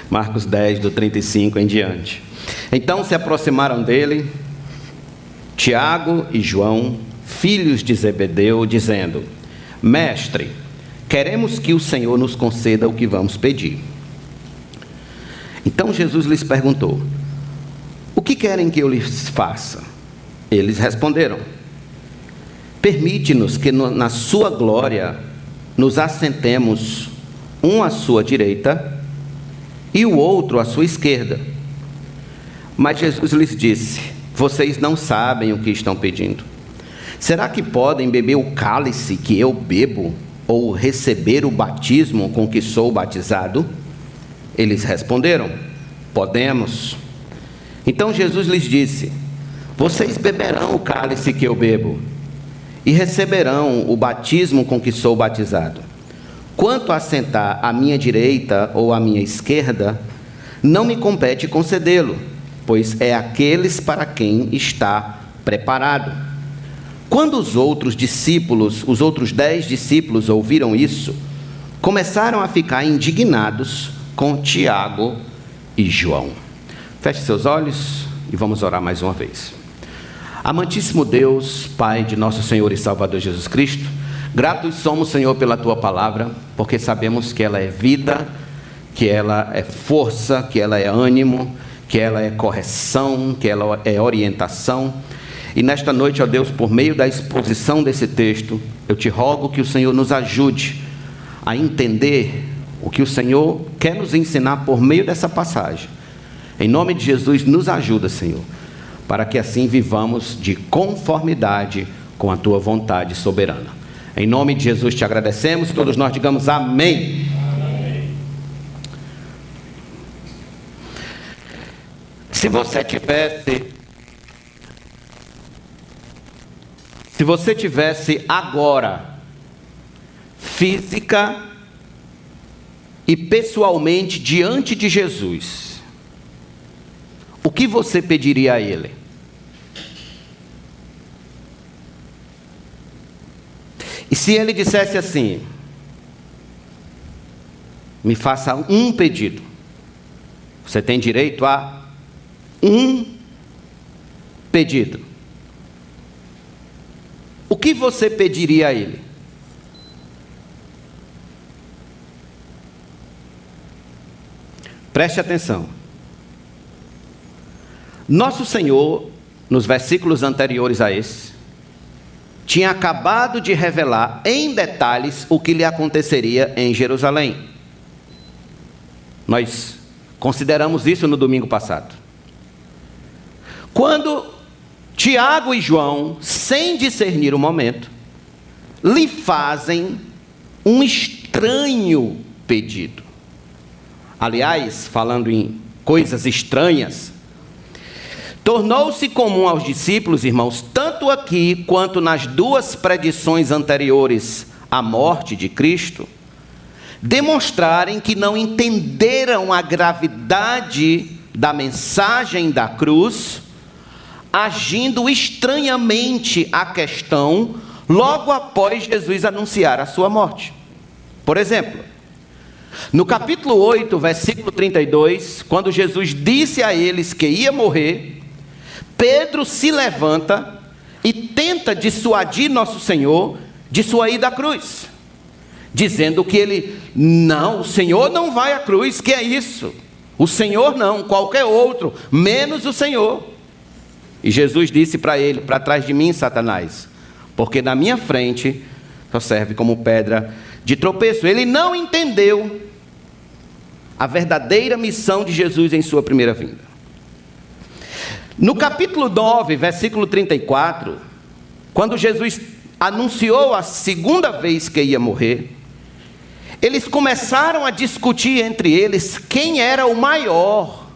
Marcos 10, do 35 em diante. Então se aproximaram dele Tiago e João, filhos de Zebedeu, dizendo: Mestre, queremos que o Senhor nos conceda o que vamos pedir. Então Jesus lhes perguntou: O que querem que eu lhes faça? Eles responderam: Permite-nos que na sua glória nos assentemos, um à sua direita e o outro à sua esquerda. Mas Jesus lhes disse: Vocês não sabem o que estão pedindo. Será que podem beber o cálice que eu bebo, ou receber o batismo com que sou batizado? Eles responderam: Podemos. Então Jesus lhes disse: Vocês beberão o cálice que eu bebo, e receberão o batismo com que sou batizado. Quanto a sentar à minha direita ou à minha esquerda, não me compete concedê-lo, pois é aqueles para quem está preparado. Quando os outros 10 discípulos ouviram isso, começaram a ficar indignados com Tiago e João. Feche seus olhos e vamos orar mais uma vez. Amantíssimo Deus, Pai de nosso Senhor e Salvador Jesus Cristo, gratos somos, Senhor, pela Tua palavra, porque sabemos que ela é vida, que ela é força, que ela é ânimo, que ela é correção, que ela é orientação. E nesta noite, ó Deus, por meio da exposição desse texto, eu te rogo que o Senhor nos ajude a entender o que o Senhor quer nos ensinar por meio dessa passagem. Em nome de Jesus, nos ajuda, Senhor, para que assim vivamos de conformidade com a Tua vontade soberana. Em nome de Jesus te agradecemos, todos nós digamos amém. Amém. Se você tivesse agora, física e pessoalmente diante de Jesus, o que você pediria a Ele? E se Ele dissesse assim: me faça um pedido, você tem direito a um pedido, o que você pediria a Ele? Preste atenção. Nosso Senhor, nos versículos anteriores a esse, tinha acabado de revelar em detalhes o que lhe aconteceria em Jerusalém. Nós consideramos isso no domingo passado. Quando Tiago e João, sem discernir o momento, lhe fazem um estranho pedido. Aliás, falando em coisas estranhas, tornou-se comum aos discípulos, irmãos, tanto aqui quanto nas duas predições anteriores à morte de Cristo, demonstrarem que não entenderam a gravidade da mensagem da cruz, agindo estranhamente à questão logo após Jesus anunciar a sua morte. Por exemplo, no capítulo 8, versículo 32, quando Jesus disse a eles que ia morrer, Pedro se levanta e tenta dissuadir nosso Senhor de sua ida à cruz, dizendo que o Senhor não vai à cruz, que é isso? O Senhor não, qualquer outro, menos o Senhor. E Jesus disse para ele: para trás de mim, Satanás, porque na minha frente só serve como pedra de tropeço. Ele não entendeu a verdadeira missão de Jesus em sua primeira vinda. No capítulo 9, versículo 34, quando Jesus anunciou a segunda vez que ia morrer, eles começaram a discutir entre eles quem era o maior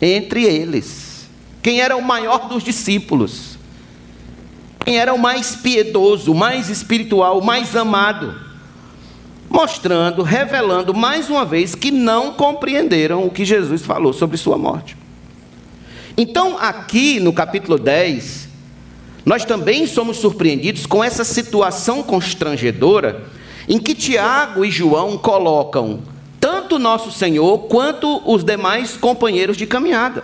entre eles, quem era o maior dos discípulos, quem era o mais piedoso, o mais espiritual, o mais amado, mostrando, revelando mais uma vez que não compreenderam o que Jesus falou sobre sua morte. Então, aqui no capítulo 10, nós também somos surpreendidos com essa situação constrangedora em que Tiago e João colocam tanto tanto nosso Senhor quanto os demais companheiros de caminhada.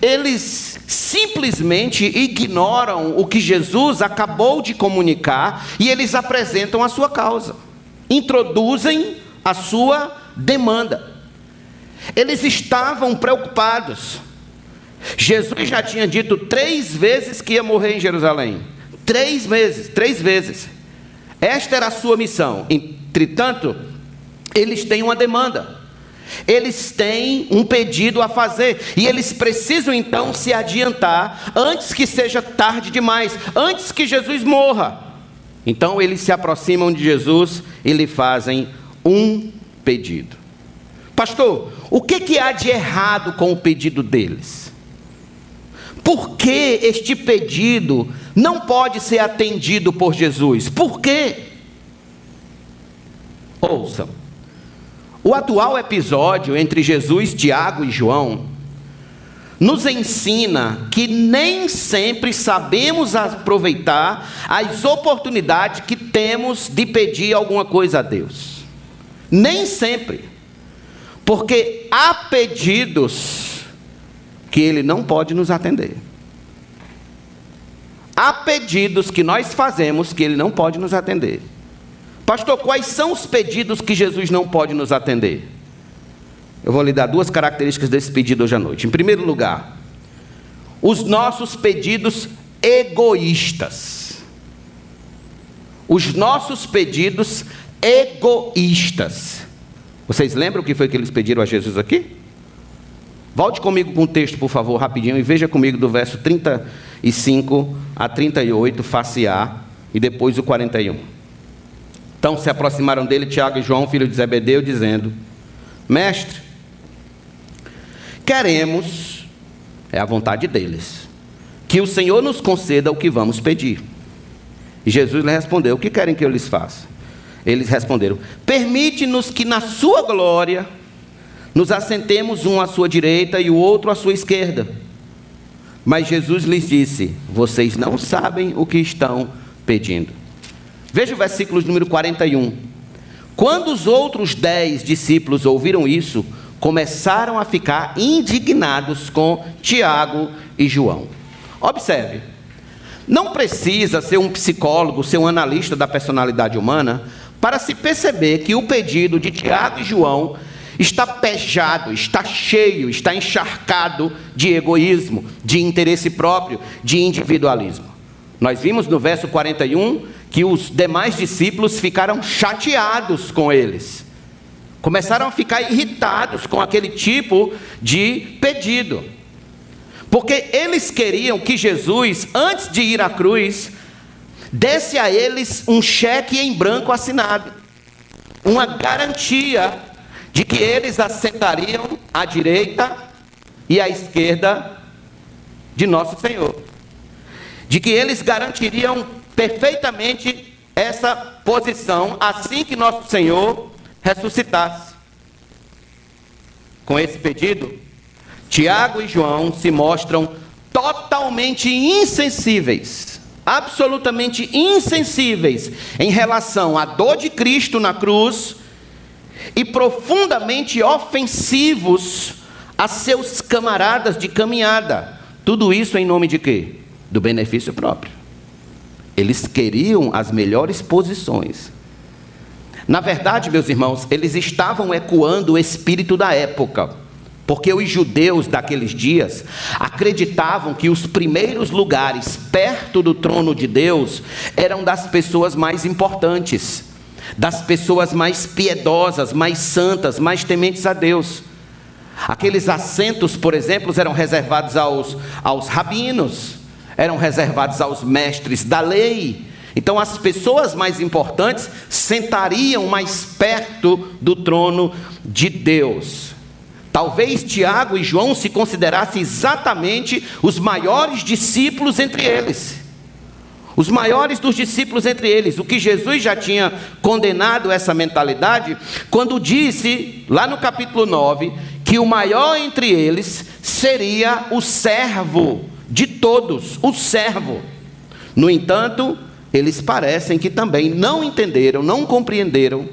Eles simplesmente ignoram o que Jesus acabou de comunicar e eles apresentam a sua causa, introduzem a sua demanda. Eles estavam preocupados. Jesus já tinha dito 3 vezes que ia morrer em Jerusalém. 3 vezes. Esta era a sua missão. Entretanto, eles têm uma demanda. Eles têm um pedido a fazer. E eles precisam então se adiantar antes que seja tarde demais, antes que Jesus morra. Então eles se aproximam de Jesus e lhe fazem um pedido. Pastor, o que há de errado com o pedido deles? Por que este pedido não pode ser atendido por Jesus? Por quê? Ouçam. O atual episódio entre Jesus, Tiago e João nos ensina que nem sempre sabemos aproveitar as oportunidades que temos de pedir alguma coisa a Deus. Nem sempre. Porque há pedidos que Ele não pode nos atender. Há pedidos que nós fazemos que Ele não pode nos atender. Pastor, quais são os pedidos que Jesus não pode nos atender? Eu vou lhe dar 2 características desse pedido hoje à noite. Em primeiro lugar, os nossos pedidos egoístas. Os nossos pedidos egoístas. Vocês lembram o que foi que eles pediram a Jesus aqui? Volte comigo com o texto, por favor, rapidinho, e veja comigo do verso 35 a 38, face A, e depois o 41. Então se aproximaram dele Tiago e João, filho de Zebedeu, dizendo: Mestre, queremos, é a vontade deles, que o Senhor nos conceda o que vamos pedir. E Jesus lhe respondeu: o que querem que eu lhes faça? Eles responderam: permite-nos que na sua glória nos assentemos um à sua direita e o outro à sua esquerda. Mas Jesus lhes disse: vocês não sabem o que estão pedindo. Veja o versículo número 41. Quando os outros 10 discípulos ouviram isso, começaram a ficar indignados com Tiago e João. Observe, não precisa ser um psicólogo, ser um analista da personalidade humana, para se perceber que o pedido de Tiago e João está pejado, está cheio, está encharcado de egoísmo, de interesse próprio, de individualismo. Nós vimos no verso 41 que os demais discípulos ficaram chateados com eles. Começaram a ficar irritados com aquele tipo de pedido. Porque eles queriam que Jesus, antes de ir à cruz, desse a eles um cheque em branco assinado. Uma garantia de que eles assentariam à direita e à esquerda de nosso Senhor. De que eles garantiriam perfeitamente essa posição assim que nosso Senhor ressuscitasse. Com esse pedido, Tiago e João se mostram totalmente insensíveis, absolutamente insensíveis em relação à dor de Cristo na cruz e profundamente ofensivos a seus camaradas de caminhada. Tudo isso em nome de quê? Do benefício próprio. Eles queriam as melhores posições. Na verdade, meus irmãos, eles estavam ecoando o espírito da época, porque os judeus daqueles dias acreditavam que os primeiros lugares perto do trono de Deus eram das pessoas mais importantes, das pessoas mais piedosas, mais santas, mais tementes a Deus. Aqueles assentos, por exemplo, eram reservados aos rabinos, eram reservados aos mestres da lei. Então as pessoas mais importantes sentariam mais perto do trono de Deus. Talvez Tiago e João se considerassem exatamente os maiores discípulos entre eles. Os maiores dos discípulos entre eles. O que Jesus já tinha condenado essa mentalidade, quando disse, lá no capítulo 9, que o maior entre eles seria o servo de todos, o servo. No entanto, eles parecem que também não entenderam, não compreenderam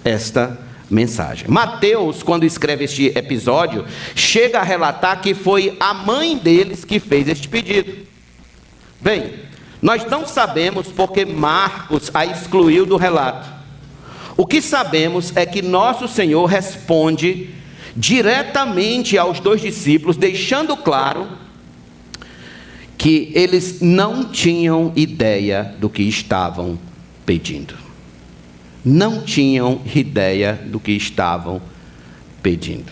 esta mensagem. Mateus, quando escreve este episódio, chega a relatar que foi a mãe deles que fez este pedido. Bem, nós não sabemos porque Marcos a excluiu do relato. O que sabemos é que nosso Senhor responde diretamente aos dois discípulos, deixando claro que eles não tinham ideia do que estavam pedindo. Não tinham ideia do que estavam pedindo.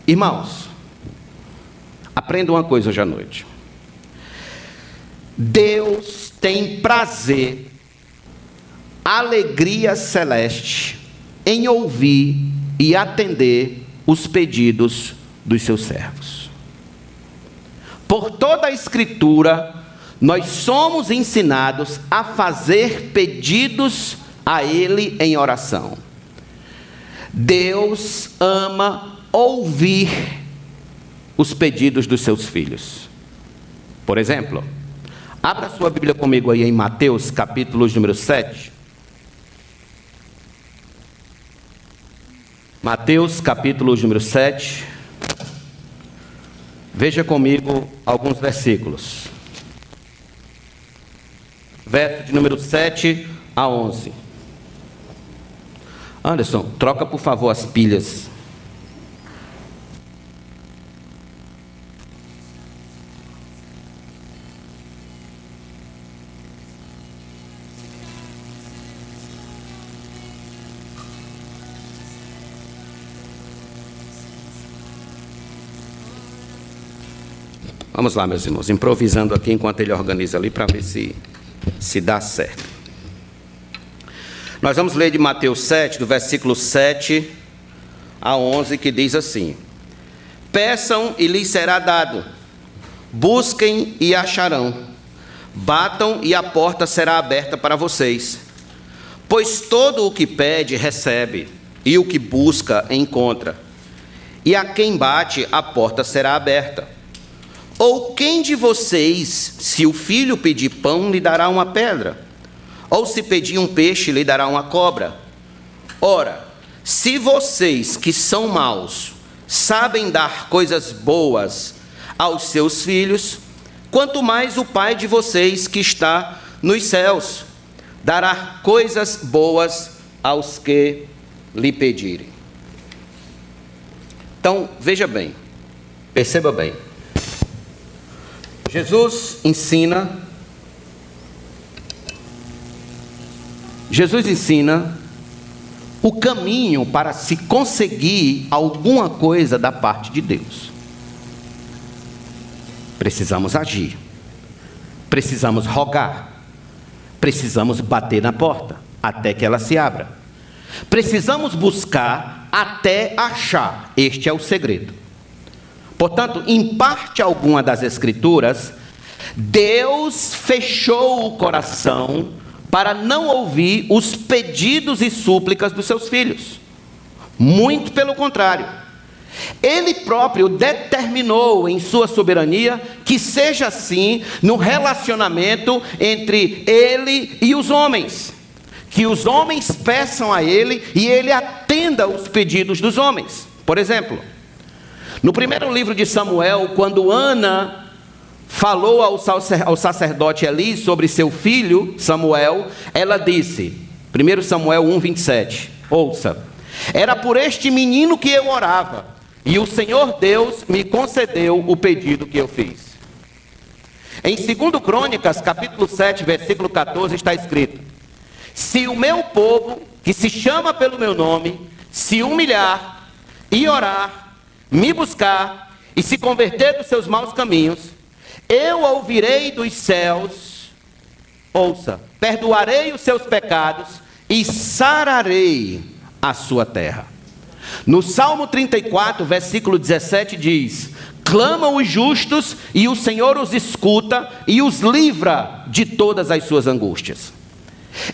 Irmãos, aprenda uma coisa hoje à noite. Deus tem prazer, alegria celeste em ouvir e atender os pedidos dos seus servos. Por toda a Escritura, nós somos ensinados a fazer pedidos a Ele em oração. Deus ama ouvir os pedidos dos seus filhos. Por exemplo, abra sua Bíblia comigo aí em Mateus, capítulo número 7. Mateus, capítulo número 7. Veja comigo alguns versículos. Verso de número 7 a 11. Anderson, troca por favor as pilhas. Vamos lá, meus irmãos, improvisando aqui enquanto ele organiza ali para ver se dá certo. Nós vamos ler de Mateus 7, do versículo 7 a 11, que diz assim: Peçam e lhes será dado, busquem e acharão, batam e a porta será aberta para vocês. Pois todo o que pede, recebe, e o que busca, encontra, e a quem bate, a porta será aberta. Ou quem de vocês, se o filho pedir pão, lhe dará uma pedra? Ou se pedir um peixe, lhe dará uma cobra? Ora, se vocês que são maus, sabem dar coisas boas aos seus filhos, quanto mais o Pai de vocês que está nos céus dará coisas boas aos que lhe pedirem. Então, veja bem, perceba bem. Jesus ensina o caminho para se conseguir alguma coisa da parte de Deus. Precisamos agir, precisamos rogar, precisamos bater na porta até que ela se abra. Precisamos buscar até achar. Este é o segredo. Portanto, em parte alguma das Escrituras, Deus fechou o coração para não ouvir os pedidos e súplicas dos seus filhos. Muito pelo contrário. Ele próprio determinou em sua soberania que seja assim no relacionamento entre ele e os homens. Que os homens peçam a ele e ele atenda os pedidos dos homens. Por exemplo, no primeiro livro de Samuel, quando Ana falou ao sacerdote Eli sobre seu filho Samuel, ela disse, 1 Samuel 1, 27, ouça: era por este menino que eu orava, e o Senhor Deus me concedeu o pedido que eu fiz. Em 2 Crônicas, capítulo 7, versículo 14, está escrito: se o meu povo, que se chama pelo meu nome, se humilhar e orar, me buscar e se converter dos seus maus caminhos, eu ouvirei dos céus, ouça, perdoarei os seus pecados e sararei a sua terra. No Salmo 34, versículo 17 diz: clamam os justos e o Senhor os escuta e os livra de todas as suas angústias.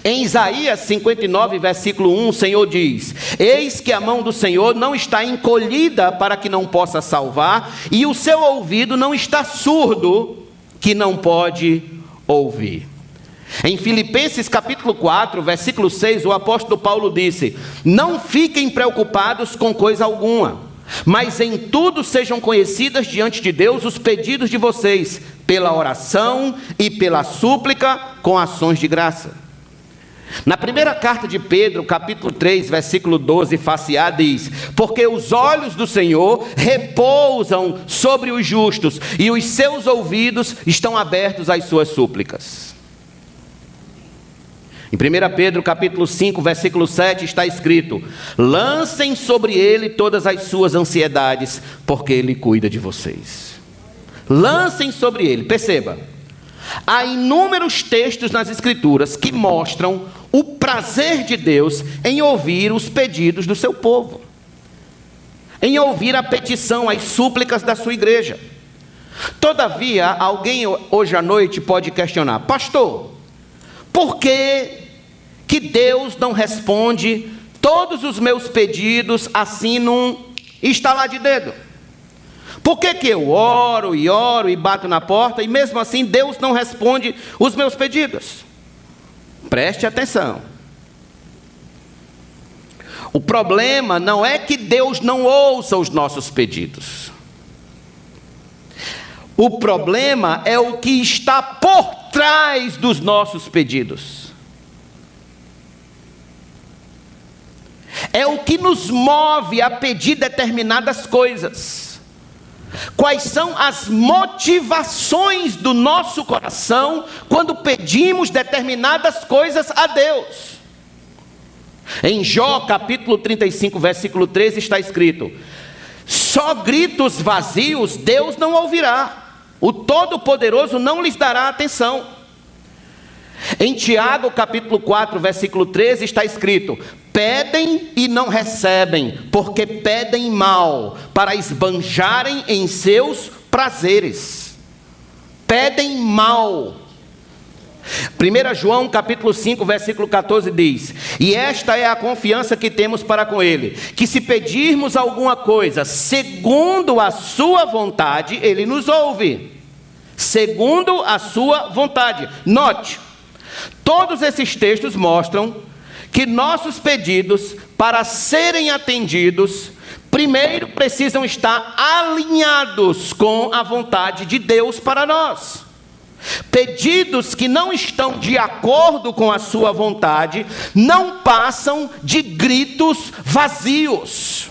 Em Isaías 59, versículo 1, o Senhor diz: eis que a mão do Senhor não está encolhida para que não possa salvar, e o seu ouvido não está surdo, que não pode ouvir. Em Filipenses capítulo 4, versículo 6, o apóstolo Paulo disse: não fiquem preocupados com coisa alguma, mas em tudo sejam conhecidas diante de Deus os pedidos de vocês, pela oração e pela súplica com ações de graça. Na primeira carta de Pedro, capítulo 3, versículo 12, face A, diz: porque os olhos do Senhor repousam sobre os justos, e os seus ouvidos estão abertos às suas súplicas. Em 1 Pedro capítulo 5, versículo 7 está escrito: lancem sobre ele todas as suas ansiedades, porque ele cuida de vocês. Lancem sobre ele. Perceba, há inúmeros textos nas Escrituras que mostram o prazer de Deus em ouvir os pedidos do seu povo, em ouvir a petição, as súplicas da sua igreja. Todavia, alguém hoje à noite pode questionar: pastor, por que Deus não responde todos os meus pedidos assim num estalar de dedo? Por que eu oro e bato na porta e mesmo assim Deus não responde os meus pedidos? Preste atenção. O problema não é que Deus não ouça os nossos pedidos. O problema é o que está por trás dos nossos pedidos. É o que nos move a pedir determinadas coisas. Quais são as motivações do nosso coração quando pedimos determinadas coisas a Deus? Em Jó capítulo 35, versículo 13 está escrito: só gritos vazios Deus não ouvirá, o Todo-Poderoso não lhes dará atenção. Em Tiago capítulo 4, versículo 13 está escrito: pedem e não recebem, porque pedem mal, para esbanjarem em seus prazeres. Pedem mal. 1 João capítulo 5, versículo 14 diz: e esta é a confiança que temos para com Ele, que se pedirmos alguma coisa segundo a sua vontade, Ele nos ouve. Segundo a sua vontade. Note, todos esses textos mostram que nossos pedidos, para serem atendidos, primeiro precisam estar alinhados com a vontade de Deus para nós. Pedidos que não estão de acordo com a sua vontade não passam de gritos vazios,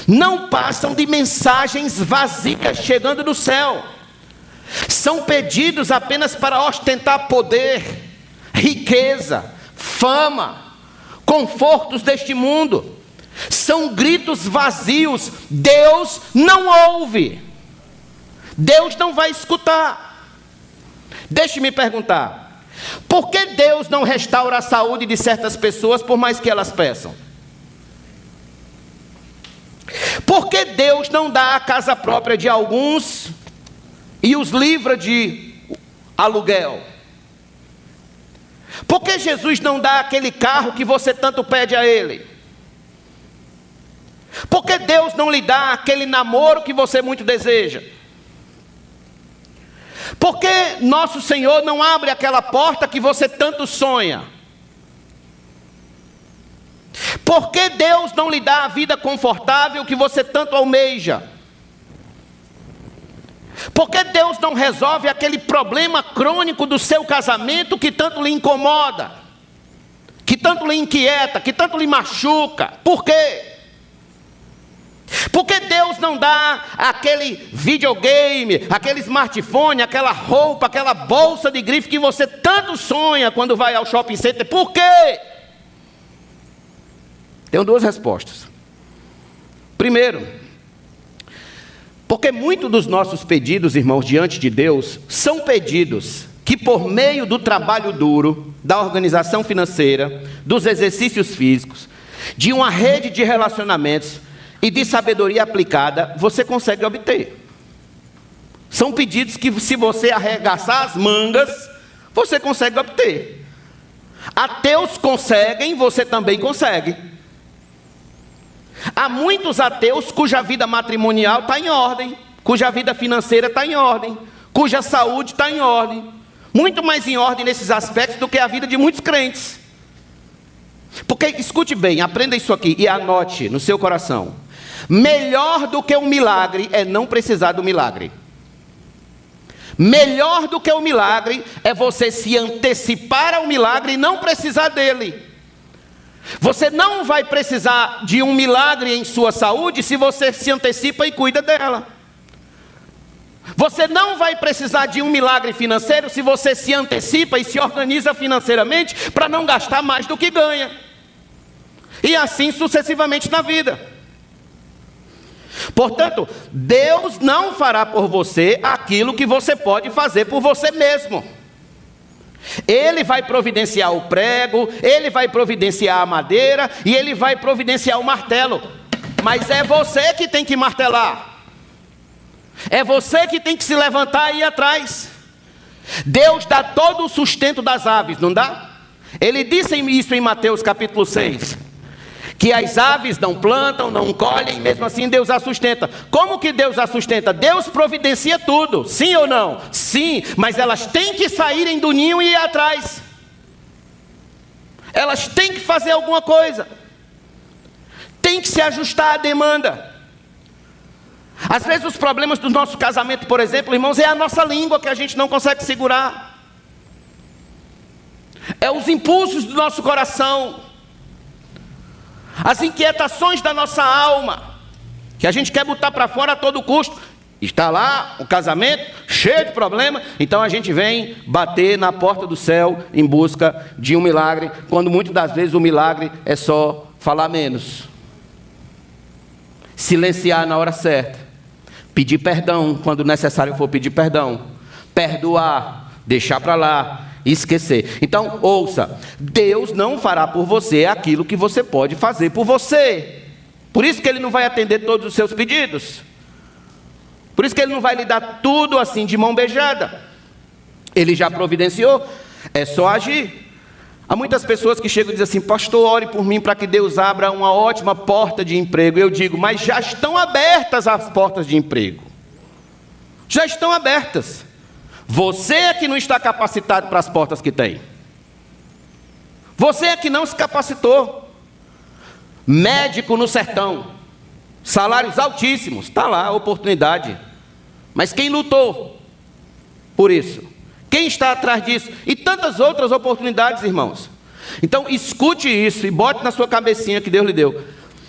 não passam de mensagens vazias chegando do céu. São pedidos apenas para ostentar poder, riqueza, fama, confortos deste mundo. São gritos vazios. Deus não ouve, Deus não vai escutar. Deixe-me perguntar: por que Deus não restaura a saúde de certas pessoas por mais que elas peçam? Por que Deus não dá a casa própria de alguns e os livra de aluguel? Por que Jesus não dá aquele carro que você tanto pede a Ele? Por que Deus não lhe dá aquele namoro que você muito deseja? Por que nosso Senhor não abre aquela porta que você tanto sonha? Por que Deus não lhe dá a vida confortável que você tanto almeja? Por que Deus não resolve aquele problema crônico do seu casamento que tanto lhe incomoda, que tanto lhe inquieta, que tanto lhe machuca? Por quê? Por que Deus não dá aquele videogame, aquele smartphone, aquela roupa, aquela bolsa de grife que você tanto sonha quando vai ao shopping center? Por quê? Tenho duas respostas. Primeiro, porque muitos dos nossos pedidos, irmãos, diante de Deus, são pedidos que por meio do trabalho duro, da organização financeira, dos exercícios físicos, de uma rede de relacionamentos e de sabedoria aplicada, você consegue obter. São pedidos que, se você arregaçar as mangas, você consegue obter. Ateus conseguem, você também consegue. Há muitos ateus cuja vida matrimonial está em ordem, cuja vida financeira está em ordem, cuja saúde está em ordem, muito mais em ordem nesses aspectos do que a vida de muitos crentes. Porque, escute bem, aprenda isso aqui e anote no seu coração. Melhor do que um milagre é não precisar do milagre. Melhor do que o milagre é você se antecipar ao milagre e não precisar dele. Você não vai precisar de um milagre em sua saúde se você se antecipa e cuida dela. Você não vai precisar de um milagre financeiro se você se antecipa e se organiza financeiramente para não gastar mais do que ganha. E assim sucessivamente na vida. Portanto, Deus não fará por você aquilo que você pode fazer por você mesmo. Ele vai providenciar o prego, Ele vai providenciar a madeira e Ele vai providenciar o martelo. Mas é você que tem que martelar. É você que tem que se levantar e ir atrás. Deus dá todo o sustento das aves, não dá? Ele disse isso em Mateus capítulo 6. Que as aves não plantam, não colhem, mesmo assim Deus as sustenta. Como que Deus as sustenta? Deus providencia tudo, sim ou não? Sim, mas elas têm que saírem do ninho e ir atrás. Elas têm que fazer alguma coisa. Tem que se ajustar à demanda. Às vezes os problemas do nosso casamento, por exemplo, irmãos, é a nossa língua que a gente não consegue segurar. É os impulsos do nosso coração. As inquietações da nossa alma, que a gente quer botar para fora a todo custo. Está lá o casamento, cheio de problema, então a gente vem bater na porta do céu em busca de um milagre, quando muitas das vezes o milagre é só falar menos. Silenciar na hora certa. Pedir perdão quando necessário for pedir perdão. Perdoar, deixar para lá. Esquecer. Então, ouça, Deus não fará por você aquilo que você pode fazer por você. Por isso que Ele não vai atender todos os seus pedidos. Por isso que Ele não vai lhe dar tudo assim de mão beijada. Ele já providenciou, é só agir. Há muitas pessoas que chegam e dizem assim: pastor, ore por mim para que Deus abra uma ótima porta de emprego. Eu digo, mas já estão abertas as portas de emprego. Já estão abertas. Você é que não está capacitado para as portas que tem. Você é que não se capacitou. Médico no sertão, salários altíssimos, está lá a oportunidade. Mas quem lutou por isso? Quem está atrás disso? E tantas outras oportunidades, irmãos. Então escute isso e bote na sua cabecinha que Deus lhe deu.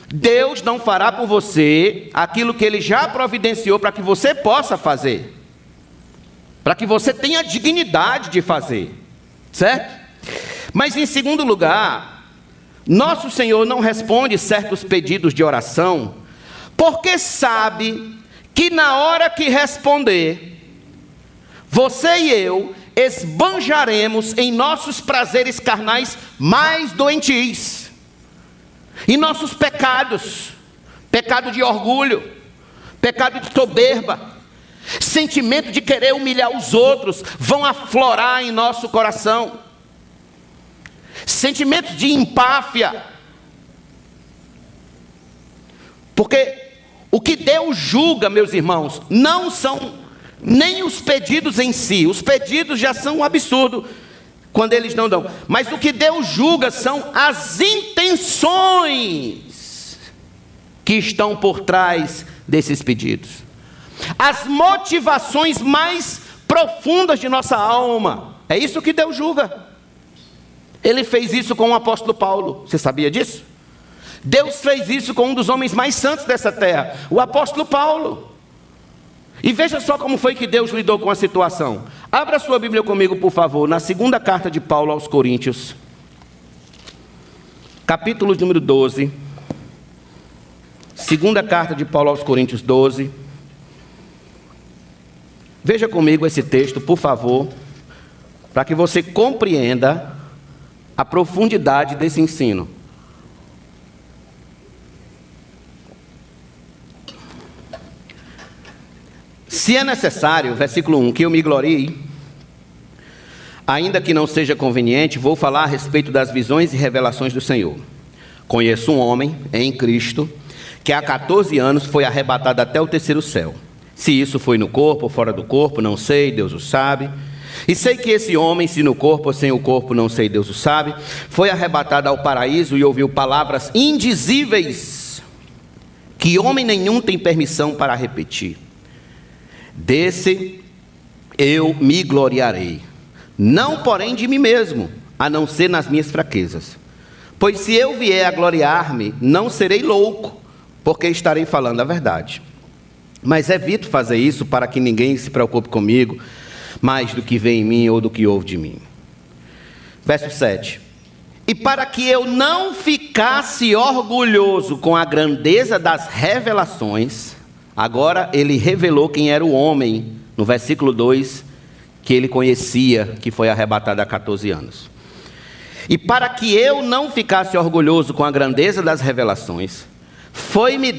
Deus não fará por você aquilo que Ele já providenciou para que você possa fazer. Para que você tenha dignidade de fazer, certo? Mas em segundo lugar, nosso Senhor não responde certos pedidos de oração, porque sabe que na hora que responder, você e eu esbanjaremos em nossos prazeres carnais mais doentios, em nossos pecados, pecado de orgulho, pecado de soberba, sentimento de querer humilhar os outros vão aflorar em nosso coração. Sentimentos de empáfia. Porque o que Deus julga, meus irmãos, não são nem os pedidos em si. Os pedidos já são um absurdo quando eles não dão. Mas o que Deus julga são as intenções que estão por trás desses pedidos. As motivações mais profundas de nossa alma. É isso que Deus julga. Ele fez isso com o apóstolo Paulo. Você sabia disso? Deus fez isso com um dos homens mais santos dessa terra, o apóstolo Paulo. E veja só como foi que Deus lidou com a situação. Abra sua Bíblia comigo, por favor, na segunda carta de Paulo aos Coríntios, capítulo número 12. Segunda carta de Paulo aos Coríntios 12. Veja comigo esse texto, por favor, para que você compreenda a profundidade desse ensino. Se é necessário, versículo 1, que eu me glorie, ainda que não seja conveniente, vou falar a respeito das visões e revelações do Senhor. Conheço um homem em Cristo que há 14 anos foi arrebatado até o terceiro céu. Se isso foi no corpo ou fora do corpo, não sei, Deus o sabe. E sei que esse homem, se no corpo ou sem o corpo, não sei, Deus o sabe, foi arrebatado ao paraíso e ouviu palavras indizíveis, que homem nenhum tem permissão para repetir. Desse eu me gloriarei, não porém de mim mesmo, a não ser nas minhas fraquezas. Pois se eu vier a gloriar-me, não serei louco, porque estarei falando a verdade. Mas evito fazer isso para que ninguém se preocupe comigo, mais do que vê em mim ou do que ouve de mim. Verso 7. E para que eu não ficasse orgulhoso com a grandeza das revelações, agora ele revelou quem era o homem, no versículo 2, que ele conhecia, que foi arrebatado há 14 anos. E para que eu não ficasse orgulhoso com a grandeza das revelações, foi-me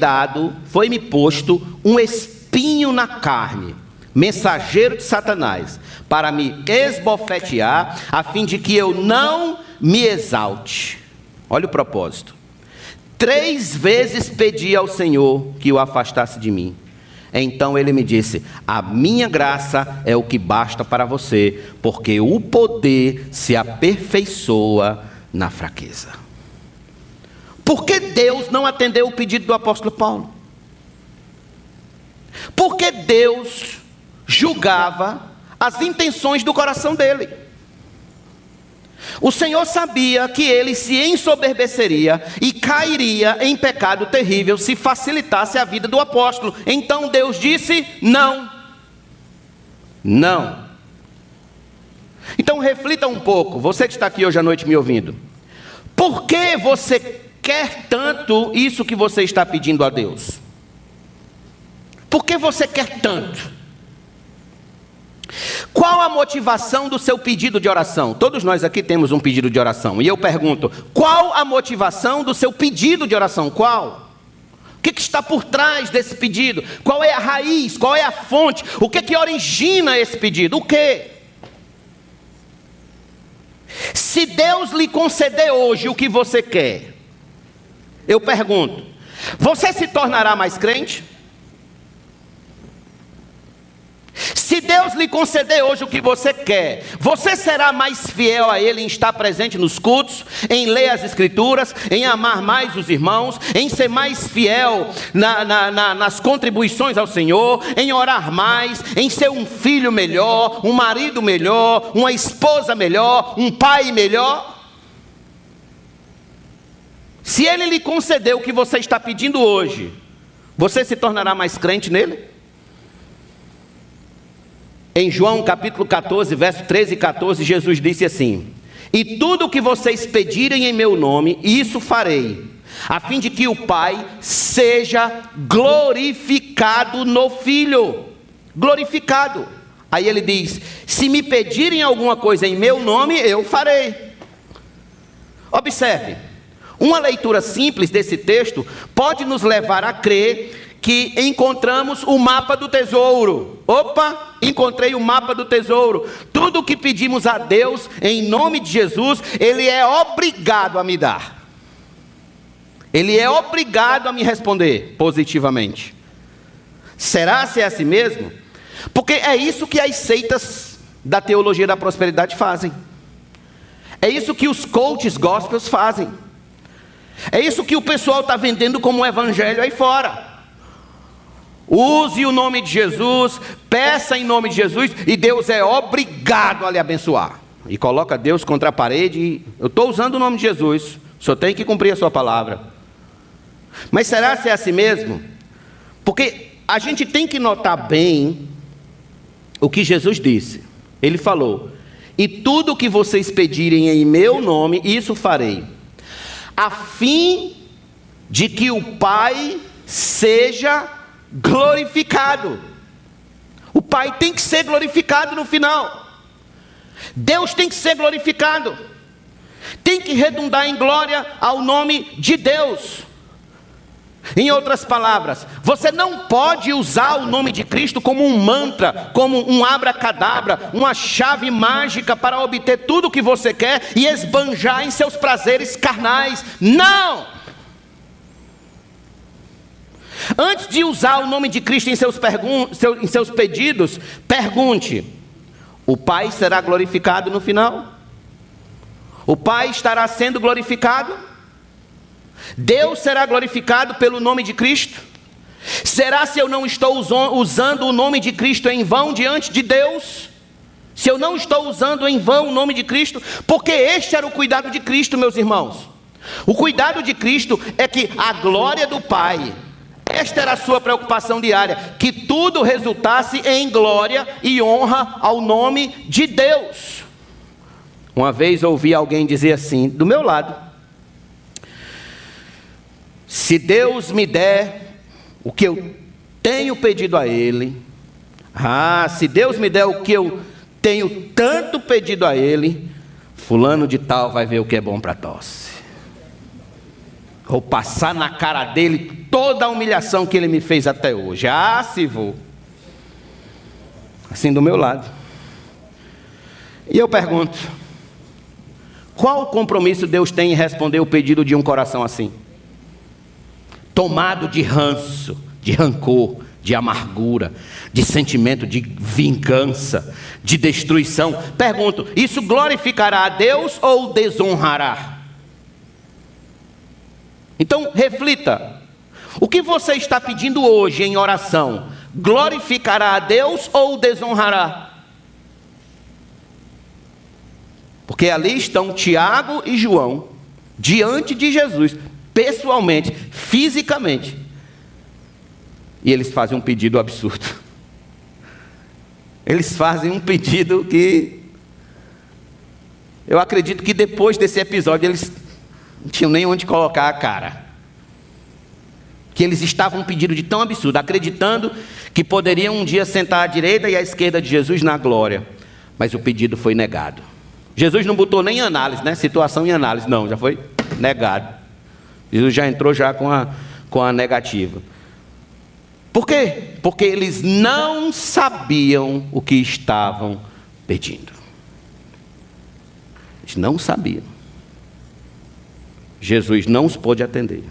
posto um espinho na carne, mensageiro de Satanás, para me esbofetear, a fim de que eu não me exalte. Olha o propósito. 3 vezes pedi ao Senhor que o afastasse de mim. Então ele me disse: a minha graça é o que basta para você, porque o poder se aperfeiçoa na fraqueza. Por que Deus não atendeu o pedido do apóstolo Paulo? Porque Deus julgava as intenções do coração dele. O Senhor sabia que ele se ensoberbeceria e cairia em pecado terrível se facilitasse a vida do apóstolo. Então Deus disse: não. Não. Então reflita um pouco, você que está aqui hoje à noite me ouvindo. Por que você quer tanto isso que você está pedindo a Deus? Por que você quer tanto? Qual a motivação do seu pedido de oração? Todos nós aqui temos um pedido de oração. E eu pergunto, qual a motivação do seu pedido de oração? Qual? O que está por trás desse pedido? Qual é a raiz? Qual é a fonte? O que origina esse pedido? O quê? Se Deus lhe conceder hoje o que você quer, eu pergunto, você se tornará mais crente? Se Deus lhe conceder hoje o que você quer, você será mais fiel a Ele em estar presente nos cultos, em ler as Escrituras, em amar mais os irmãos, em ser mais fiel nas contribuições ao Senhor, em orar mais, em ser um filho melhor, um marido melhor, uma esposa melhor, um pai melhor? Se Ele lhe conceder o que você está pedindo hoje, você se tornará mais crente nele? Em João capítulo 14, verso 13 e 14, Jesus disse assim: e tudo o que vocês pedirem em meu nome, isso farei, a fim de que o Pai seja glorificado no Filho. Glorificado. Aí ele diz: se me pedirem alguma coisa em meu nome, eu farei. Observe, uma leitura simples desse texto pode nos levar a crer que encontramos o mapa do tesouro. Opa, encontrei o mapa do tesouro. Tudo o que pedimos a Deus em nome de Jesus, Ele é obrigado a me dar. Ele é obrigado a me responder positivamente. Será se é assim mesmo? Porque é isso que as seitas da teologia da prosperidade fazem. É isso que os coaches gospels fazem. É isso que o pessoal está vendendo como evangelho aí fora. Use o nome de Jesus, peça em nome de Jesus, e Deus é obrigado a lhe abençoar. E coloca Deus contra a parede, e eu estou usando o nome de Jesus, só tem que cumprir a sua palavra. Mas será se é assim mesmo? Porque a gente tem que notar bem o que Jesus disse. Ele falou: e tudo o que vocês pedirem em meu nome, isso farei, a fim de que o Pai seja glorificado. O Pai tem que ser glorificado no final. Deus tem que ser glorificado. Tem que redundar em glória ao nome de Deus. Em outras palavras, você não pode usar o nome de Cristo como um mantra, como um abracadabra, uma chave mágica para obter tudo o que você quer e esbanjar em seus prazeres carnais. Não! Antes de usar o nome de Cristo em seus pedidos, pergunte: o Pai será glorificado no final? O Pai estará sendo glorificado? Deus será glorificado pelo nome de Cristo? Será se eu não estou usando o nome de Cristo em vão diante de Deus? Se eu não estou usando em vão o nome de Cristo? Porque este era o cuidado de Cristo, meus irmãos. O cuidado de Cristo é que a glória do Pai, esta era a sua preocupação diária, que tudo resultasse em glória e honra ao nome de Deus. Uma vez ouvi alguém dizer assim, do meu lado: se Deus me der o que eu tenho pedido a Ele, se Deus me der o que eu tenho tanto pedido a Ele, fulano de tal vai ver o que é bom para tosse. Vou passar na cara dele toda a humilhação que ele me fez até hoje. Se vou. Assim do meu lado. E eu pergunto: qual compromisso Deus tem em responder o pedido de um coração assim? Tomado de ranço, de rancor, de amargura, de sentimento de vingança, de destruição. Pergunto: isso glorificará a Deus ou desonrará? Então reflita, o que você está pedindo hoje em oração, glorificará a Deus ou desonrará? Porque ali estão Tiago e João, diante de Jesus, pessoalmente, fisicamente, e eles fazem um pedido absurdo. Eles fazem um pedido que eu acredito que depois desse episódio eles não tinham nem onde colocar a cara. Que eles estavam pedindo de tão absurdo, acreditando que poderiam um dia sentar à direita e à esquerda de Jesus na glória. Mas o pedido foi negado. Jesus não botou nem análise, né? Situação em análise, não, já foi negado. Jesus já entrou já com a negativa. Por quê? Porque eles não sabiam o que estavam pedindo. Eles não sabiam. Jesus não os pôde atender.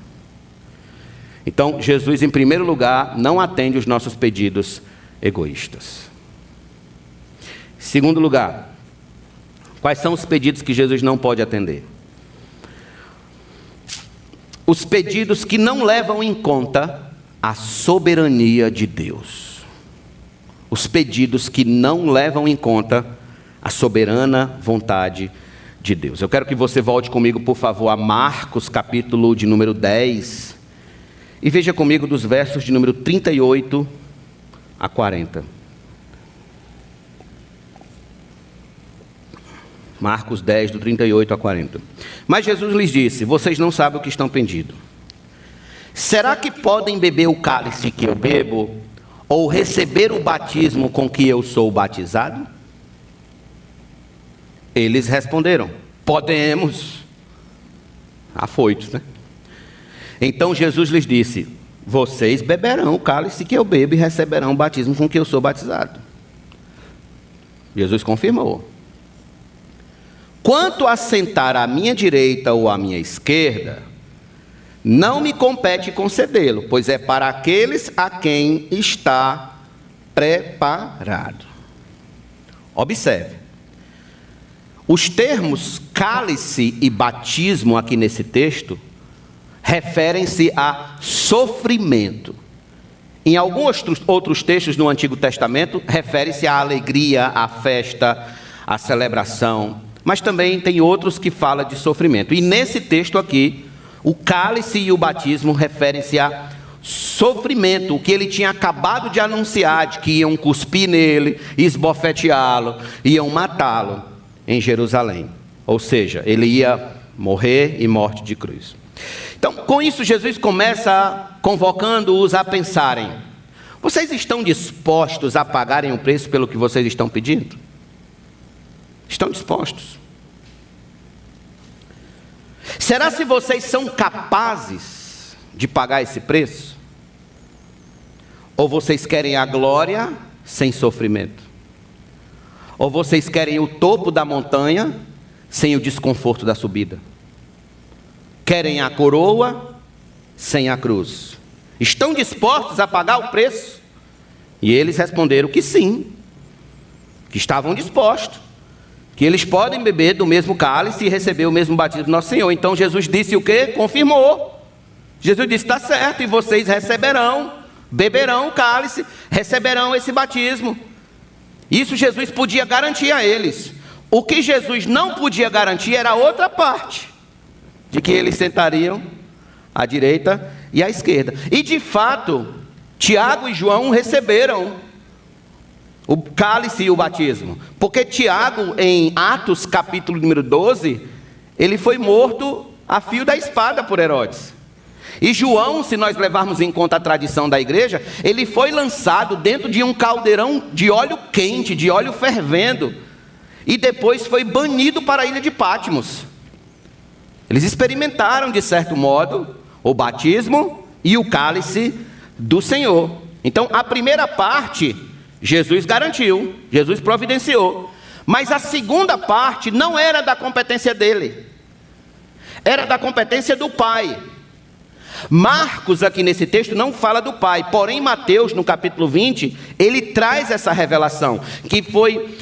Então, Jesus, em primeiro lugar, não atende os nossos pedidos egoístas. Em segundo lugar, quais são os pedidos que Jesus não pode atender? Os pedidos que não levam em conta a soberania de Deus. Os pedidos que não levam em conta a soberana vontade de Deus. Eu quero que você volte comigo, por favor, a Marcos, capítulo de número 10, e veja comigo dos versos de número 38 a 40. Marcos 10, do 38 a 40. Mas Jesus lhes disse: vocês não sabem o que estão pedindo. Será que podem beber o cálice que eu bebo, ou receber o batismo com que eu sou batizado? Eles responderam: podemos. Afoitos, né? Então Jesus lhes disse: vocês beberão o cálice que eu bebo e receberão o batismo com que eu sou batizado. Jesus confirmou: quanto a sentar à minha direita ou à minha esquerda, não me compete concedê-lo, pois é para aqueles a quem está preparado. Observe. Os termos cálice e batismo aqui nesse texto referem-se a sofrimento. Em alguns outros textos no Antigo Testamento, refere-se à alegria, à festa, à celebração. Mas também tem outros que falam de sofrimento. E nesse texto aqui, o cálice e o batismo referem-se a sofrimento, o que ele tinha acabado de anunciar, de que iam cuspir nele, esbofeteá-lo, iam matá-lo em Jerusalém. Ou seja, ele ia morrer e morte de cruz. Então, com isso, Jesus começa convocando-os a pensarem: vocês estão dispostos a pagarem o preço pelo que vocês estão pedindo? Estão dispostos? Será se vocês são capazes de pagar esse preço? Ou vocês querem a glória sem sofrimento? Ou vocês querem o topo da montanha sem o desconforto da subida? Querem a coroa sem a cruz? Estão dispostos a pagar o preço? E eles responderam que sim. que estavam dispostos, que eles podem beber do mesmo cálice e receber o mesmo batismo do nosso Senhor. Então Jesus disse o quê? Confirmou. Jesus disse, está certo, e vocês receberão, beberão o cálice, receberão esse batismo. Isso Jesus podia garantir a eles. O que Jesus não podia garantir era a outra parte, de que eles sentariam à direita e à esquerda. E de fato, Tiago e João receberam o cálice e o batismo, porque Tiago, em Atos capítulo número 12, ele foi morto a fio da espada por Herodes. E João, se nós levarmos em conta a tradição da igreja, ele foi lançado dentro de um caldeirão de óleo quente, de óleo fervendo, e depois foi banido para a ilha de Patmos. Eles experimentaram, de certo modo, o batismo e o cálice do Senhor. Então, a primeira parte, Jesus garantiu, Jesus providenciou. Mas a segunda parte não era da competência dele, era da competência do Pai. Marcos aqui nesse texto não fala do Pai, porém Mateus no capítulo 20, ele traz essa revelação, que foi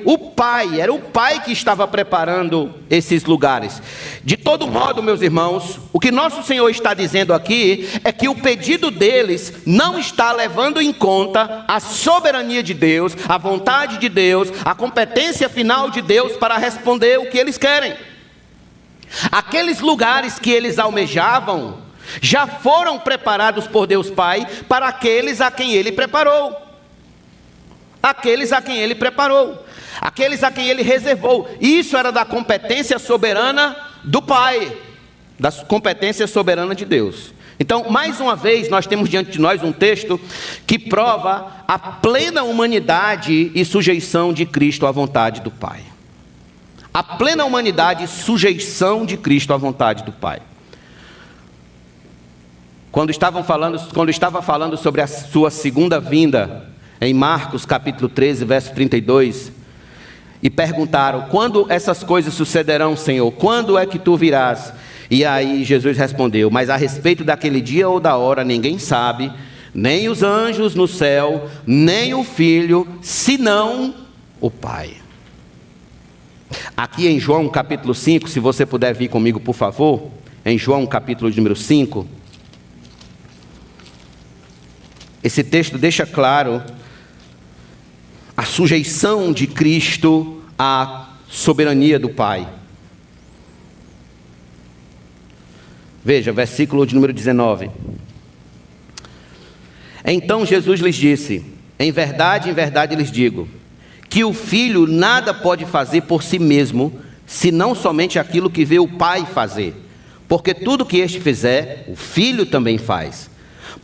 o Pai, era o Pai que estava preparando esses lugares. De todo modo, meus irmãos, o que nosso Senhor está dizendo aqui é que o pedido deles não está levando em conta a soberania de Deus, a vontade de Deus, a competência final de Deus para responder o que eles querem. Aqueles lugares que eles almejavam já foram preparados por Deus Pai para aqueles a quem Ele preparou. Aqueles a quem Ele preparou. Aqueles a quem Ele reservou. Isso era da competência soberana do Pai, da competência soberana de Deus. Então, mais uma vez, nós temos diante de nós um texto que prova a plena humanidade e sujeição de Cristo à vontade do Pai. A plena humanidade e sujeição de Cristo à vontade do Pai. Quando estava falando sobre a sua segunda vinda, em Marcos capítulo 13, verso 32, e perguntaram, quando essas coisas sucederão, Senhor? Quando é que tu virás? E aí Jesus respondeu, mas a respeito daquele dia ou da hora, ninguém sabe, nem os anjos no céu, nem o Filho, senão o Pai. Aqui em João capítulo 5, se você puder vir comigo, por favor, em João capítulo número 5, esse texto deixa claro a sujeição de Cristo à soberania do Pai. Veja, versículo de número 19. Então Jesus lhes disse, em verdade lhes digo, que o Filho nada pode fazer por si mesmo, senão somente aquilo que vê o Pai fazer. Porque tudo que este fizer, o Filho também faz.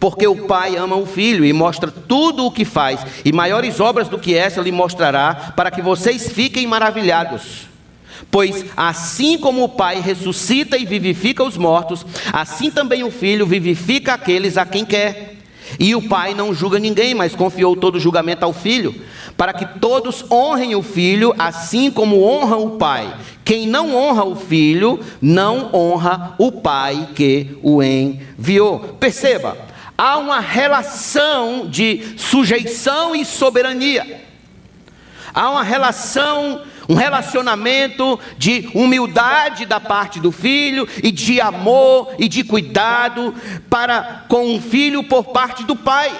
Porque o Pai ama o Filho e mostra tudo o que faz, e maiores obras do que essa lhe mostrará, para que vocês fiquem maravilhados. Pois assim como o Pai ressuscita e vivifica os mortos, assim também o Filho vivifica aqueles a quem quer. E o Pai não julga ninguém, mas confiou todo o julgamento ao Filho, para que todos honrem o Filho, assim como honram o Pai. Quem não honra o Filho, não honra o Pai que o enviou. Perceba, há uma relação de sujeição e soberania. Há uma relação, um relacionamento de humildade da parte do Filho e de amor e de cuidado para com o Filho por parte do Pai,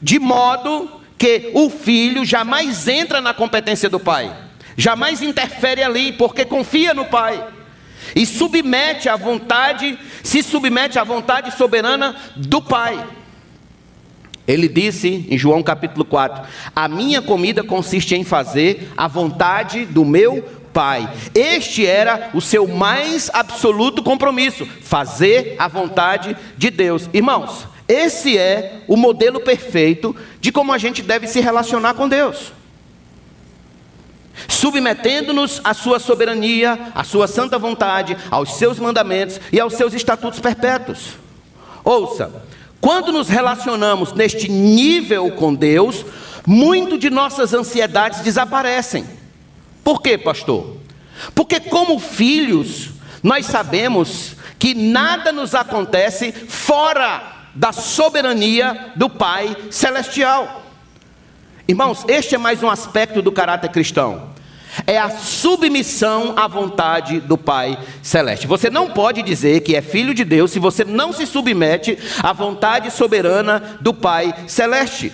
de modo que o Filho jamais entra na competência do Pai, jamais interfere ali, porque confia no Pai e se submete à vontade soberana do Pai. Ele disse em João capítulo 4, a minha comida consiste em fazer a vontade do meu Pai. Este era o seu mais absoluto compromisso, fazer a vontade de Deus. Irmãos, esse é o modelo perfeito de como a gente deve se relacionar com Deus. Submetendo-nos à sua soberania, à sua santa vontade, aos seus mandamentos e aos seus estatutos perpétuos. Ouça, quando nos relacionamos neste nível com Deus, muito de nossas ansiedades desaparecem. Por quê, pastor? Porque como filhos, nós sabemos que nada nos acontece fora da soberania do Pai Celestial. Irmãos, este é mais um aspecto do caráter cristão. É a submissão à vontade do Pai Celeste. Você não pode dizer que é filho de Deus se você não se submete à vontade soberana do Pai Celeste.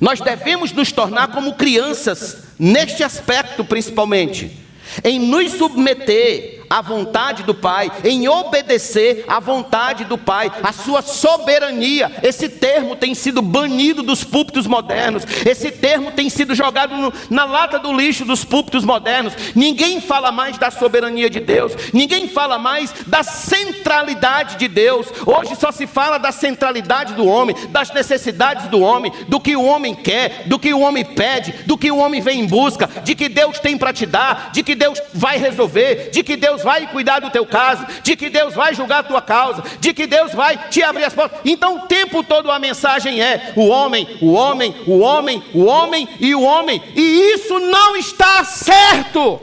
Nós devemos nos tornar como crianças, neste aspecto principalmente, em nos submeter à vontade do Pai, em obedecer à vontade do Pai, à sua soberania. Esse termo tem sido banido dos púlpitos modernos, esse termo tem sido jogado na lata do lixo dos púlpitos modernos. Ninguém fala mais da soberania de Deus, ninguém fala mais da centralidade de Deus. Hoje só se fala da centralidade do homem, das necessidades do homem, do que o homem quer, do que o homem pede, do que o homem vem em busca, de que Deus tem para te dar, de que Deus vai resolver, de que Deus vai cuidar do teu caso, de que Deus vai julgar a tua causa, de que Deus vai te abrir as portas. Então o tempo todo a mensagem é o homem, o homem, o homem, o homem e o homem. E isso não está certo.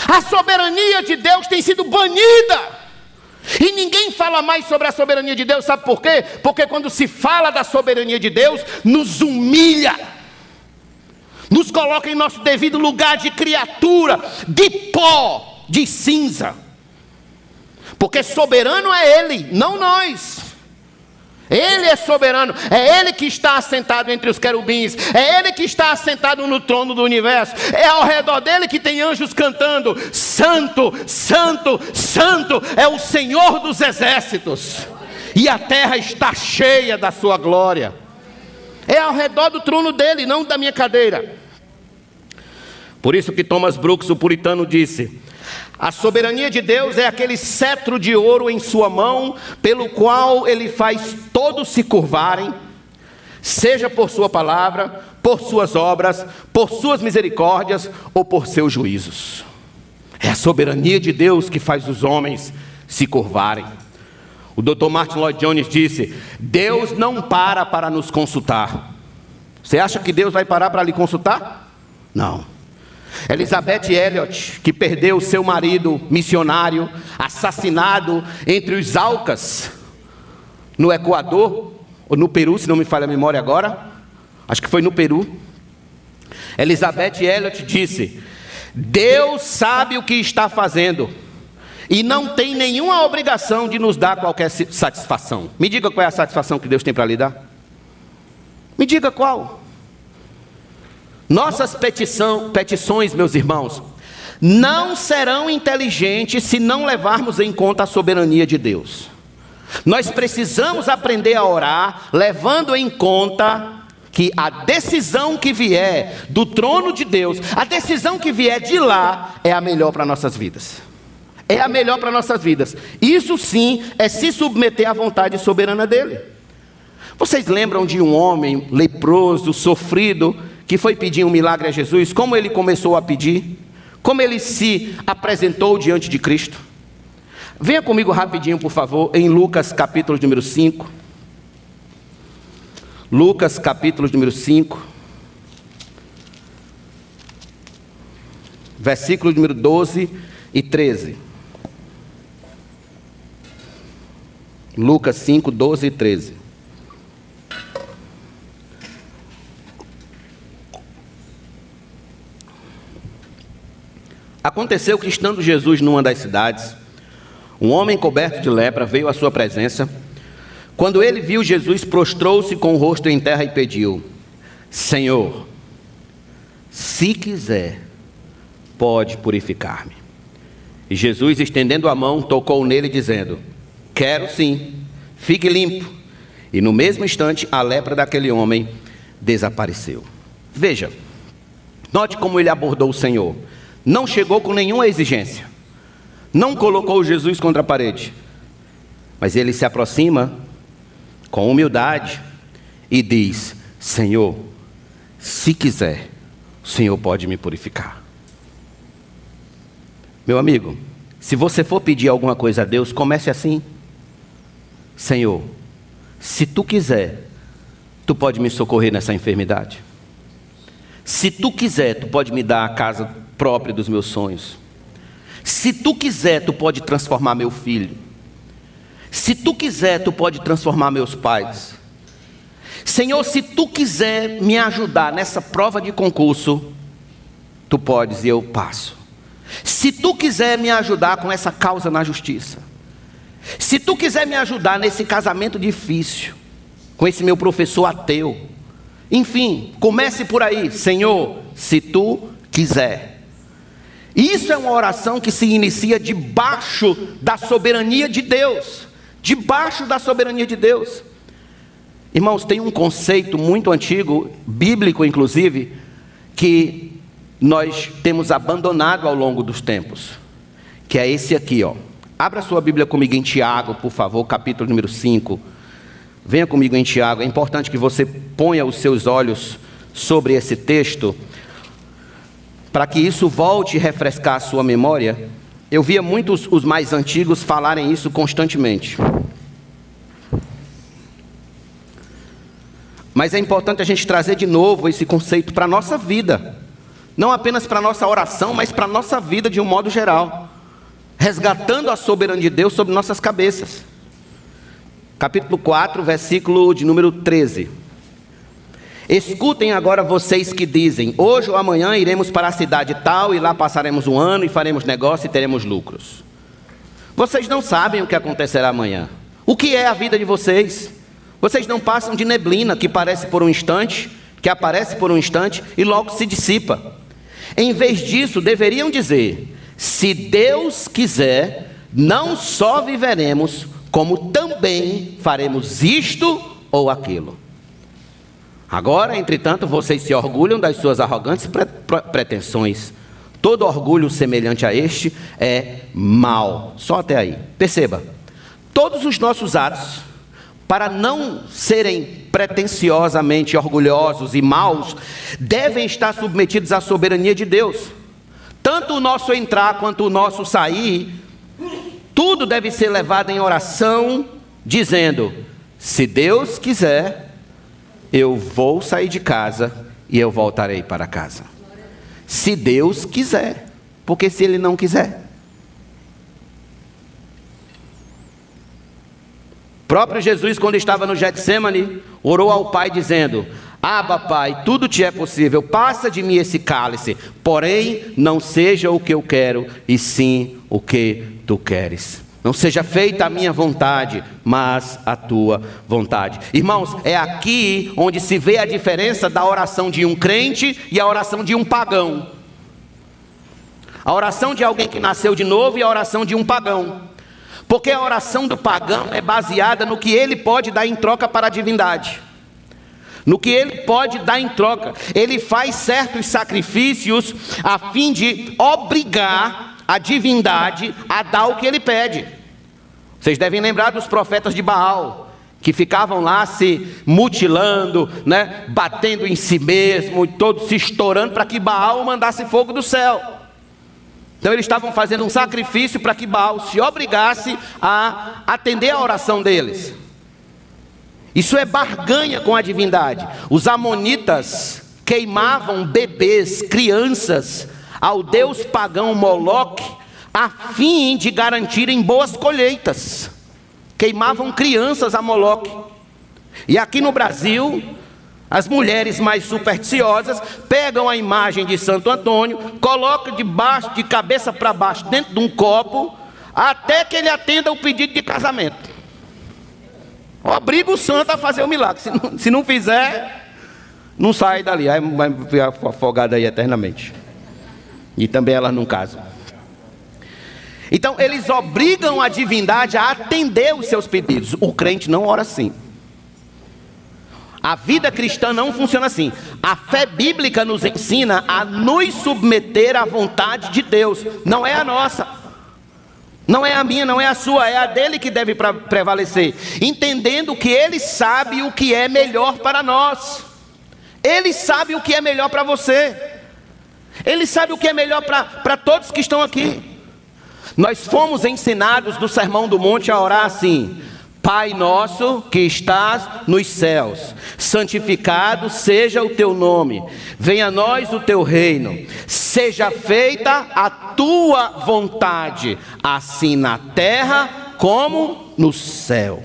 A soberania de Deus tem sido banida. E ninguém fala mais sobre a soberania de Deus, sabe por quê? Porque quando se fala da soberania de Deus, nos humilha, nos coloca em nosso devido lugar de criatura, de pó, de cinza. Porque soberano é Ele, não nós. Ele é soberano, é Ele que está assentado entre os querubins, é Ele que está assentado no trono do universo, é ao redor dele que tem anjos cantando: Santo, Santo, Santo é o Senhor dos exércitos, e a terra está cheia da sua glória. É ao redor do trono dele, não da minha cadeira. Por isso que Thomas Brooks, o puritano, disse: a soberania de Deus é aquele cetro de ouro em sua mão, pelo qual Ele faz todos se curvarem, seja por sua palavra, por suas obras, por suas misericórdias ou por seus juízos. É a soberania de Deus que faz os homens se curvarem. O Dr. Martin Lloyd Jones disse: Deus não para nos consultar. Você acha que Deus vai parar para lhe consultar? Não. Elizabeth Elliot, que perdeu seu marido missionário, assassinado entre os Aucas, no Equador, ou no Peru, se não me falha a memória agora, acho que foi no Peru. Elizabeth Elliot disse: Deus sabe o que está fazendo, e não tem nenhuma obrigação de nos dar qualquer satisfação. Me diga qual é a satisfação que Deus tem para lhe dar? Me diga qual. Nossas petições, meus irmãos, não serão inteligentes se não levarmos em conta a soberania de Deus. Nós precisamos aprender a orar, levando em conta que a decisão que vier do trono de Deus, a decisão que vier de lá, é a melhor para nossas vidas. É a melhor para nossas vidas. Isso sim é se submeter à vontade soberana dele. Vocês lembram de um homem leproso, sofrido, que foi pedir um milagre a Jesus? Como ele começou a pedir? Como ele se apresentou diante de Cristo? Venha comigo rapidinho, por favor, em Lucas capítulo número 5. Lucas capítulo número 5. Versículo número 12 e 13. Lucas 5, 12 e 13. Aconteceu que, estando Jesus numa das cidades, um homem coberto de lepra veio à sua presença. Quando ele viu Jesus, prostrou-se com o rosto em terra e pediu: Senhor, se quiser, pode purificar-me. E Jesus, estendendo a mão, tocou nele, dizendo: Quero sim, fique limpo. E no mesmo instante, a lepra daquele homem desapareceu. Veja, note como ele abordou o Senhor. Não chegou com nenhuma exigência, não colocou Jesus contra a parede, mas ele se aproxima com humildade e diz: Senhor, se quiser, o Senhor pode me purificar. Meu amigo, se você for pedir alguma coisa a Deus, comece assim: Senhor, se tu quiser, tu pode me socorrer nessa enfermidade. Se tu quiser, tu pode me dar a casa própria dos meus sonhos. Se tu quiser, tu pode transformar meu filho. Se tu quiser, tu pode transformar meus pais. Senhor, se tu quiser me ajudar nessa prova de concurso, tu podes e eu passo. Se tu quiser me ajudar com essa causa na justiça, se tu quiser me ajudar nesse casamento difícil, com esse meu professor ateu, enfim, comece por aí, Senhor, se tu quiser. Isso é uma oração que se inicia debaixo da soberania de Deus. Debaixo da soberania de Deus. Irmãos, tem um conceito muito antigo, bíblico inclusive, que nós temos abandonado ao longo dos tempos, que é esse aqui, ó. Abra sua Bíblia comigo em Tiago, por favor, capítulo número 5. Venha comigo em Tiago. É importante que você ponha os seus olhos sobre esse texto, para que isso volte a refrescar a sua memória. Eu via muitos, os mais antigos, falarem isso constantemente. Mas é importante a gente trazer de novo esse conceito para a nossa vida. Não apenas para a nossa oração, mas para a nossa vida de um modo geral. Resgatando a soberania de Deus sobre nossas cabeças. Capítulo 4, versículo de número 13. Escutem agora vocês que dizem: hoje ou amanhã iremos para a cidade tal, e lá passaremos um ano, e faremos negócio e teremos lucros. Vocês não sabem o que acontecerá amanhã. O que é a vida de vocês? Vocês não passam de neblina que aparece por um instante, e logo se dissipa. Em vez disso, deveriam dizer: se Deus quiser, não só viveremos, como também faremos isto ou aquilo. Agora, entretanto, vocês se orgulham das suas arrogantes pretensões. Todo orgulho semelhante a este é mau. Só até aí. Perceba, todos os nossos atos, para não serem pretensiosamente orgulhosos e maus, devem estar submetidos à soberania de Deus. Tanto o nosso entrar quanto o nosso sair, tudo deve ser levado em oração, dizendo: se Deus quiser, eu vou sair de casa e eu voltarei para casa. Se Deus quiser, porque se Ele não quiser. Próprio Jesus, quando estava no Getsemane, orou ao Pai dizendo: Abba, Pai, tudo te é possível, passa de mim esse cálice, porém não seja o que eu quero, e sim o que tu queres. Não seja feita a minha vontade, mas a tua vontade. Irmãos, é aqui onde se vê a diferença da oração de um crente e a oração de um pagão. A oração de alguém que nasceu de novo e a oração de um pagão. Porque a oração do pagão é baseada no que ele pode dar em troca para a divindade. No que ele pode dar em troca. Ele faz certos sacrifícios a fim de obrigar a divindade a dar o que ele pede. Vocês devem lembrar dos profetas de Baal, que ficavam lá se mutilando, né, batendo em si mesmo, todos se estourando para que Baal mandasse fogo do céu. Então eles estavam fazendo um sacrifício para que Baal se obrigasse a atender a oração deles. Isso é barganha com a divindade. Os amonitas queimavam bebês, crianças, ao deus pagão Moloque, a fim de garantirem boas colheitas. Queimavam crianças a Moloque. E aqui no Brasil, as mulheres mais supersticiosas pegam a imagem de Santo Antônio, colocam de cabeça para baixo dentro de um copo, até que ele atenda o pedido de casamento. Obriga o santo a fazer o milagre. Se não fizer, não sai dali, aí vai ficar afogado aí eternamente. E também elas não casam. Então eles obrigam a divindade a atender os seus pedidos. O crente não ora assim. A vida cristã não funciona assim. A fé bíblica nos ensina a nos submeter à vontade de Deus. Não é a nossa. Não é a minha, não é a sua. É a dele que deve prevalecer. Entendendo que ele sabe o que é melhor para nós. Ele sabe o que é melhor para você. Ele sabe o que é melhor para todos que estão aqui. Nós fomos ensinados do Sermão do Monte a orar assim: Pai nosso que estás nos céus, santificado seja o teu nome, venha a nós o teu reino, seja feita a tua vontade, assim na terra como no céu.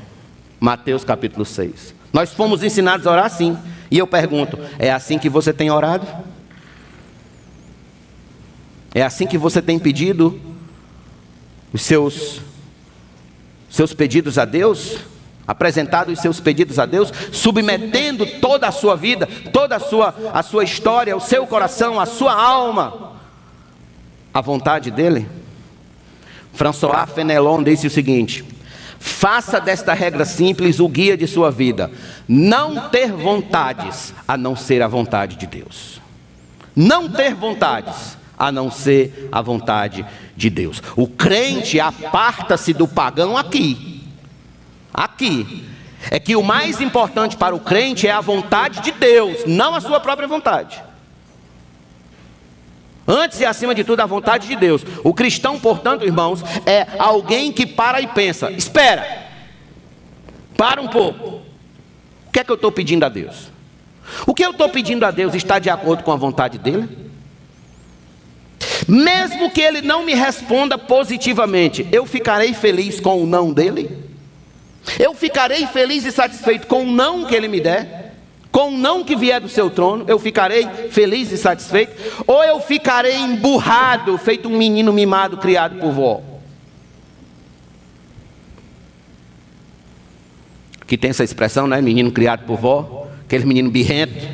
Mateus capítulo 6. Nós fomos ensinados a orar assim. E eu pergunto, é assim que você tem orado? É assim que você tem pedido os seus pedidos a Deus? Apresentado os seus pedidos a Deus? Submetendo toda a sua vida, toda a sua história, o seu coração, a sua alma à vontade dEle? François Fenelon disse o seguinte: faça desta regra simples o guia de sua vida. Não ter vontades a não ser a vontade de Deus. Não ter vontades a não ser a vontade de Deus. O crente aparta-se do pagão aqui. É que o mais importante para o crente é a vontade de Deus, não a sua própria vontade. Antes e acima de tudo a vontade de Deus. O cristão, portanto, irmãos, é alguém que para e pensa: espera, para um pouco, o que é que eu estou pedindo a Deus? O que eu estou pedindo a Deus está de acordo com a vontade dEle? Mesmo que Ele não me responda positivamente, eu ficarei feliz com o não dEle? Eu ficarei feliz e satisfeito com o não que Ele me der? Com o não que vier do seu trono, eu ficarei feliz e satisfeito? Ou eu ficarei emburrado, feito um menino mimado criado por vó? Que tem essa expressão, né? Menino criado por vó. Aquele menino birrento,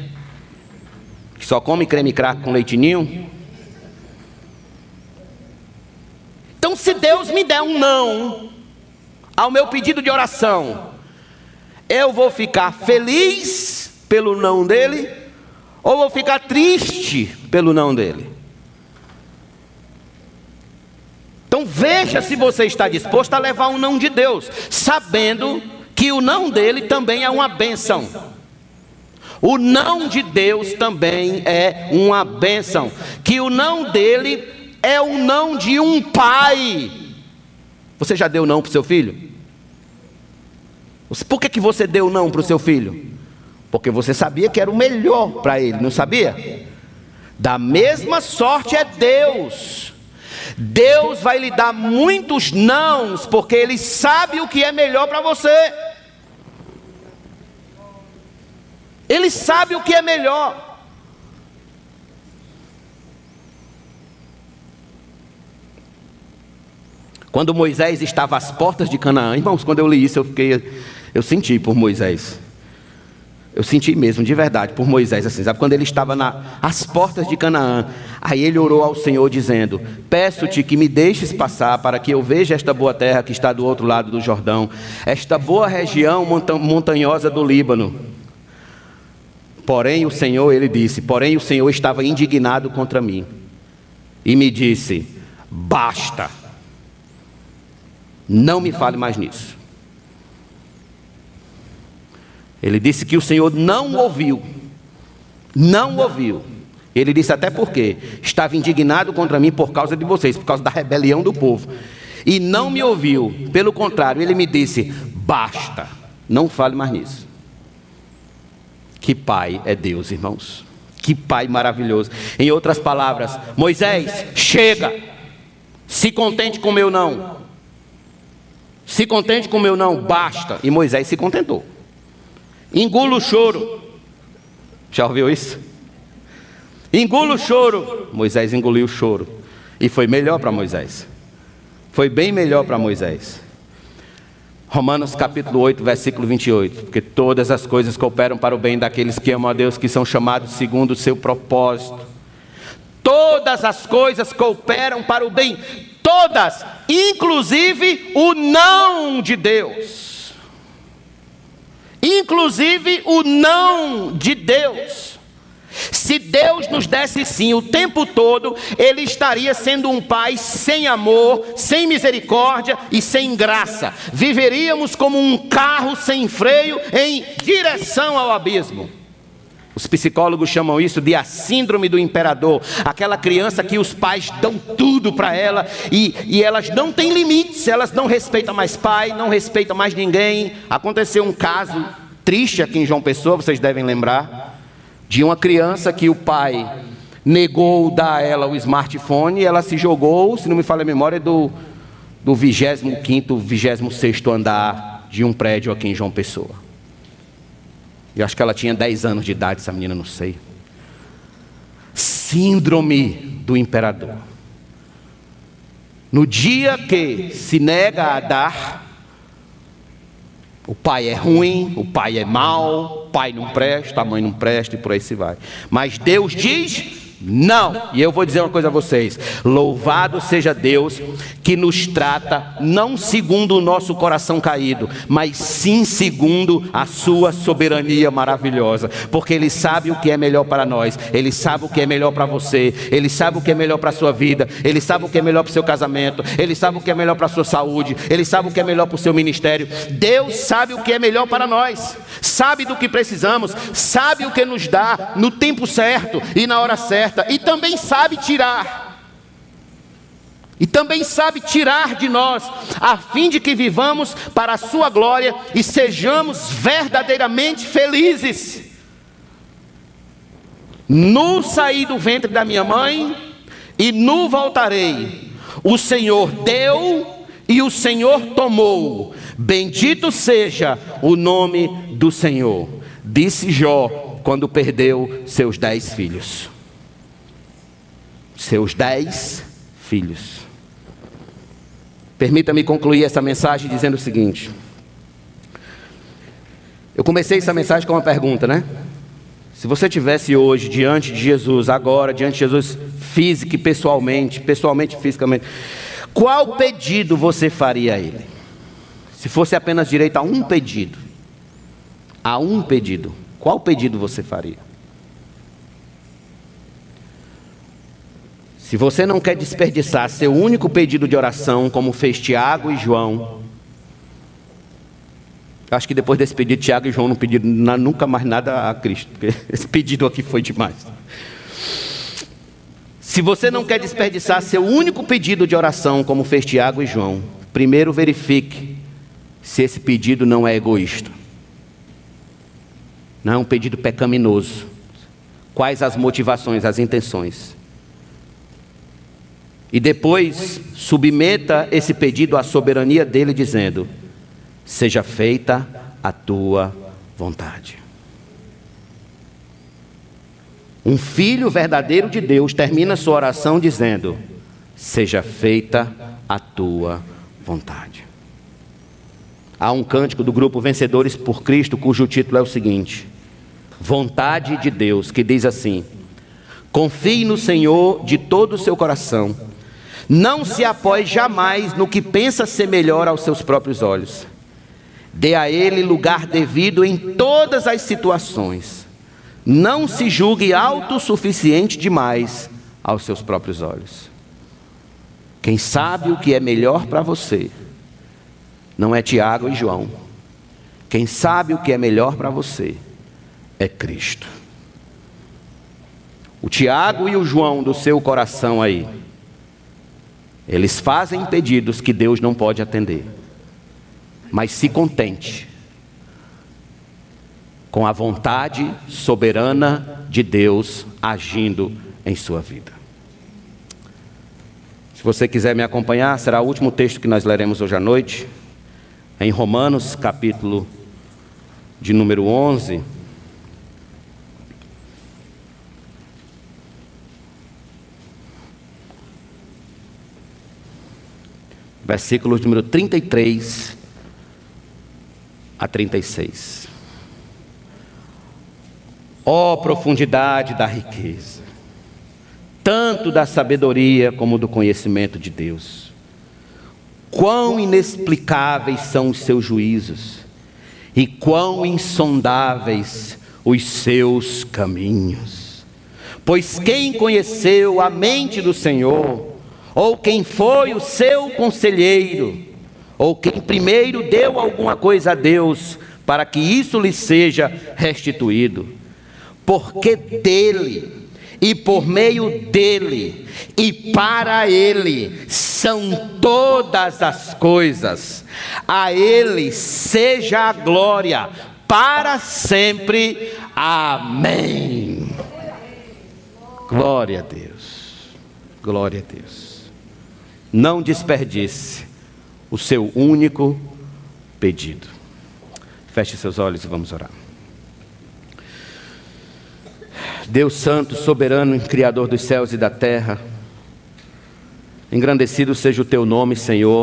que só come creme crack com leitinho. Então, se Deus me der um não ao meu pedido de oração, eu vou ficar feliz pelo não dEle, ou vou ficar triste pelo não dEle? Então veja se você está disposto a levar um não de Deus, sabendo que o não dEle também é uma bênção. O não de Deus também é uma bênção. Que o não dEle é o não de um pai. Você já deu não para o seu filho? Por que você deu não para o seu filho? Porque você sabia que era o melhor para ele, não sabia? Da mesma sorte é Deus. Deus vai lhe dar muitos nãos, porque Ele sabe o que é melhor para você. Ele sabe o que é melhor. Quando Moisés estava às portas de Canaã, irmãos, quando eu li isso, eu senti por Moisés. Eu senti mesmo, de verdade, por Moisés, assim, sabe? Quando ele estava às portas de Canaã, aí ele orou ao Senhor dizendo: peço-te que me deixes passar para que eu veja esta boa terra que está do outro lado do Jordão, esta boa região montanhosa do Líbano. Porém o Senhor estava indignado contra mim e me disse: basta, não me fale mais nisso. Ele disse que o Senhor não ouviu. Ele disse até porque estava indignado contra mim por causa de vocês, por causa da rebelião do povo. E não me ouviu. Pelo contrário, ele me disse: basta, não fale mais nisso. Que pai é Deus, irmãos. Que pai maravilhoso. Em outras palavras: Moisés, chega. Se contente com o meu não. Se contente com o meu não, basta. E Moisés se contentou. Engula o choro. Já ouviu isso? Engula o choro. Moisés engoliu o choro. E foi melhor para Moisés. Foi bem melhor para Moisés. Romanos capítulo 8, versículo 28. Porque todas as coisas cooperam para o bem daqueles que amam a Deus, que são chamados segundo o seu propósito. Todas as coisas cooperam para o bem. Todas, inclusive o não de Deus. Inclusive o não de Deus. Se Deus nos desse sim o tempo todo, Ele estaria sendo um pai sem amor, sem misericórdia e sem graça. Viveríamos como um carro sem freio em direção ao abismo. Os psicólogos chamam isso de a síndrome do imperador. Aquela criança que os pais dão tudo para ela e elas não têm limites, elas não respeitam mais pai, não respeitam mais ninguém. Aconteceu um caso triste aqui em João Pessoa, vocês devem lembrar, de uma criança que o pai negou dar a ela o smartphone e ela se jogou, se não me falha a memória, do 25º, 26º andar de um prédio aqui em João Pessoa. Eu acho que ela tinha 10 anos de idade, essa menina, não sei. Síndrome do imperador. No dia que se nega a dar, o pai é ruim, o pai é mau, o pai não presta, a mãe não presta e por aí se vai. Mas Deus diz não. E eu vou dizer uma coisa a vocês: louvado seja Deus que nos trata não segundo o nosso coração caído, mas sim segundo a sua soberania maravilhosa, porque Ele sabe o que é melhor para nós, Ele sabe o que é melhor para você, Ele sabe o que é melhor para a sua vida, Ele sabe o que é melhor para o seu casamento, Ele sabe o que é melhor para a sua saúde, Ele sabe o que é melhor para o seu ministério. Deus sabe o que é melhor para nós, sabe do que precisamos, sabe o que nos dá no tempo certo e na hora certa. E também sabe tirar. E também sabe tirar de nós, a fim de que vivamos para a sua glória e sejamos verdadeiramente felizes. No saí do ventre da minha mãe e no voltarei. O Senhor deu e o Senhor tomou. Bendito seja o nome do Senhor. Disse Jó quando perdeu seus 10 filhos. Seus 10 filhos. Permita-me concluir essa mensagem dizendo o seguinte. Eu comecei essa mensagem com uma pergunta, né? Se você estivesse hoje diante de Jesus, agora, diante de Jesus, físico e pessoalmente, fisicamente, qual pedido você faria a Ele? Se fosse apenas direito a um pedido. A um pedido. Qual pedido você faria? Se você não quer desperdiçar seu único pedido de oração, como fez Tiago e João, acho que depois desse pedido, Tiago e João não pediram nunca mais nada a Cristo, porque esse pedido aqui foi demais. Se você não quer desperdiçar seu único pedido de oração, como fez Tiago e João, primeiro verifique se esse pedido não é egoísta. Não é um pedido pecaminoso. Quais as motivações, as intenções? E depois, submeta esse pedido à soberania dele, dizendo: seja feita a tua vontade. Um filho verdadeiro de Deus termina sua oração dizendo: seja feita a tua vontade. Há um cântico do grupo Vencedores por Cristo, cujo título é o seguinte: Vontade de Deus, que diz assim: confie no Senhor de todo o seu coração. Não se apoie jamais no que pensa ser melhor aos seus próprios olhos. Dê a Ele lugar devido em todas as situações. Não se julgue autossuficiente demais aos seus próprios olhos. Quem sabe o que é melhor para você não é Tiago e João. Quem sabe o que é melhor para você é Cristo. O Tiago e o João do seu coração aí, eles fazem pedidos que Deus não pode atender. Mas se contente com a vontade soberana de Deus agindo em sua vida. Se você quiser me acompanhar, será o último texto que nós leremos hoje à noite, em Romanos, capítulo de número 11. Versículos número 33 a 36. Ó profundidade da riqueza, tanto da sabedoria como do conhecimento de Deus. Quão inexplicáveis são os seus juízos, e quão insondáveis os seus caminhos. Pois quem conheceu a mente do Senhor, ou quem foi o seu conselheiro, ou quem primeiro deu alguma coisa a Deus, para que isso lhe seja restituído? Porque dele, e por meio dele, e para ele, são todas as coisas. A ele seja a glória, para sempre. Amém. Glória a Deus. Glória a Deus. Não desperdice o seu único pedido. Feche seus olhos e vamos orar. Deus santo, soberano, criador dos céus e da terra, engrandecido seja o teu nome, Senhor.